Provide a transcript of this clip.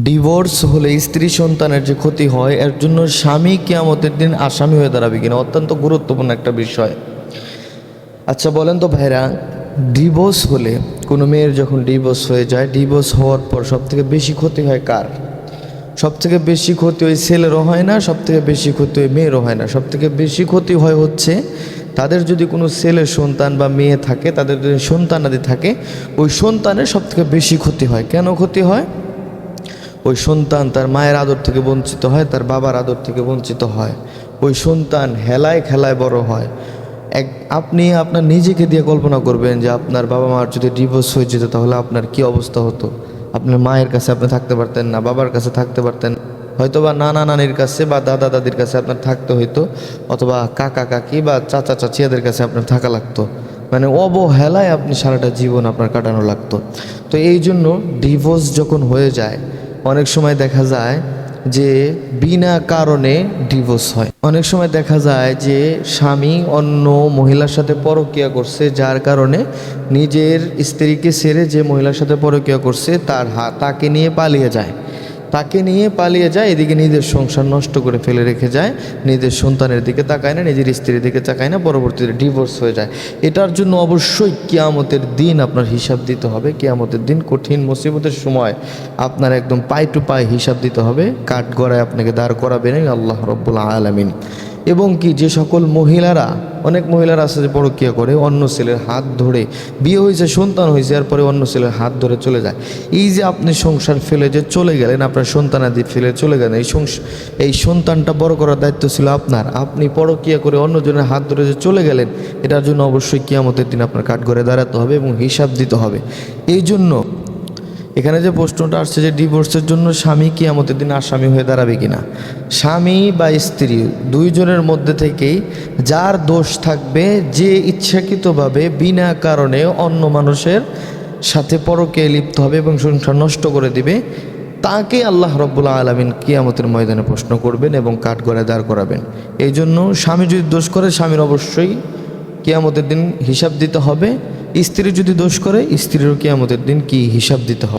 Divorce হলে স্ত্রী সন্তানের যে ক্ষতি হয় এর জন্য স্বামী কিয়ামতের দিন আসামি হয়ে দাঁড়াবে কিনা, অত্যন্ত গুরুত্বপূর্ণ একটা বিষয়। আচ্ছা বলেন তো ভাইরা, ডিভোর্স হলে কোনো মেয়ের যখন ডিভোর্স হয়ে যায়, ডিভোর্স হওয়ার পর সবথেকে বেশি ক্ষতি হয় কার? সবথেকে বেশি ক্ষতি ওই ছেলেরও হয় না, সবথেকে বেশি ক্ষতি ওই মেয়েরও হয় না, সবথেকে বেশি ক্ষতি হয় হচ্ছে তাদের যদি কোনো ছেলের সন্তান বা মেয়ে থাকে, তাদের যদি সন্তানাদি থাকে, ওই সন্তানের সবথেকে বেশি ক্ষতি হয়। কেন ক্ষতি হয়? ওই সন্তান তার মায়ের আদর থেকে বঞ্চিত হয়, তার বাবার আদর থেকে বঞ্চিত হয়। ওই সন্তান হেলায় খেলায় বড় হয়। আপনি আপনার নিজেকে দিয়ে কল্পনা করবেন যে আপনার বাবা মার যদি ডিভোর্স হয়ে যেত তাহলে আপনার কি অবস্থা হতো। আপনার মায়ের কাছে আপনি থাকতে পারতেন না, বাবার কাছে থাকতে পারতেন, হয়তো বা নানা নানির কাছে বা দাদা দাদির কাছে আপনার থাকতে হইতো, অথবা কাকা কাকি বা চাচা চাচিয়াদের কাছে আপনার থাকা লাগতো। মানে অবহেলায় আপনি সারাটা জীবন আপনার কাটানো লাগতো। তো এই জন্য ডিভোর্স যখন হয়ে যায়, অনেক সময় দেখা যায় যে বিনা কারণে ডিভোর্স হয়। অনেক সময় দেখা যায় যে স্বামী অন্য মহিলার সাথে পরকীয়া করছে, যার কারণে নিজের স্ত্রীকে ছেড়ে যে মহিলার সাথে পরকীয়া করছে তাকে নিয়ে পালিয়ে যায়। এদিকে নিজের সংসার নষ্ট করে ফেলে রেখে যায়, নিজের সন্তানের দিকে তাকায় না, নিজের স্ত্রীর দিকে তাকায় না, পরবর্তীতে ডিভোর্স হয়ে যায়। এটার জন্য অবশ্যই কিয়ামতের দিন আপনার হিসাব দিতে হবে। কিয়ামতের দিন কঠিন মুসিবতের সময় আপনার একদম পাই টু পাই হিসাব দিতে হবে। কাঠগড়ায় আপনাকে দাঁড় করাবেন আল্লাহ রব্বুল আলামিন। এবং কি, যে সকল মহিলারা, অনেক মহিলারা আছে যে পরকীয়া করে, অন্য ছেলের হাত ধরে, বিয়ে হয়েছে, সন্তান হয়েছে, এরপরে অন্য ছেলের হাত ধরে চলে যায়। এই যে আপনি সংসার ফেলে যে চলে গেলেন, আপনার সন্তানাদি ফেলে চলে গেলেন, এই সন্তানটা বড় করার দায়িত্ব ছিল আপনার। আপনি পরকীয়া করে অন্যজনের হাত ধরে যে চলে গেলেন, এটার জন্য অবশ্যই কিয়ামতের দিন আপনার কাঠগড়ায় দাঁড়াতে হবে এবং হিসাব দিতে হবে। এই জন্য এখানে যে প্রশ্নটা আসছে যে ডিভোর্সের জন্য স্বামী কিয়ামতের দিন আসামি হয়ে দাঁড়াবে কিনা, স্বামী বা স্ত্রী দুইজনের মধ্যে থেকেই যার দোষ থাকবে, যে ইচ্ছাকৃতভাবে বিনা কারণে অন্য মানুষের সাথে পরকীয়ায় লিপ্ত হবে এবং সংসার নষ্ট করে দিবে, তাকে আল্লাহ রব্বুল আলামিন কিয়ামতের ময়দানে প্রশ্ন করবেন এবং কাঠগড়ায় দাঁড় করাবেন। এই জন্য স্বামী যদি দোষ করে, স্বামীর অবশ্যই কিয়ামতের দিন হিসাব দিতে হবে। স্ত্রী যদি দোষ করে, স্ত্রীরও কিয়ামতের দিন কি হিসাব দিতে হবে।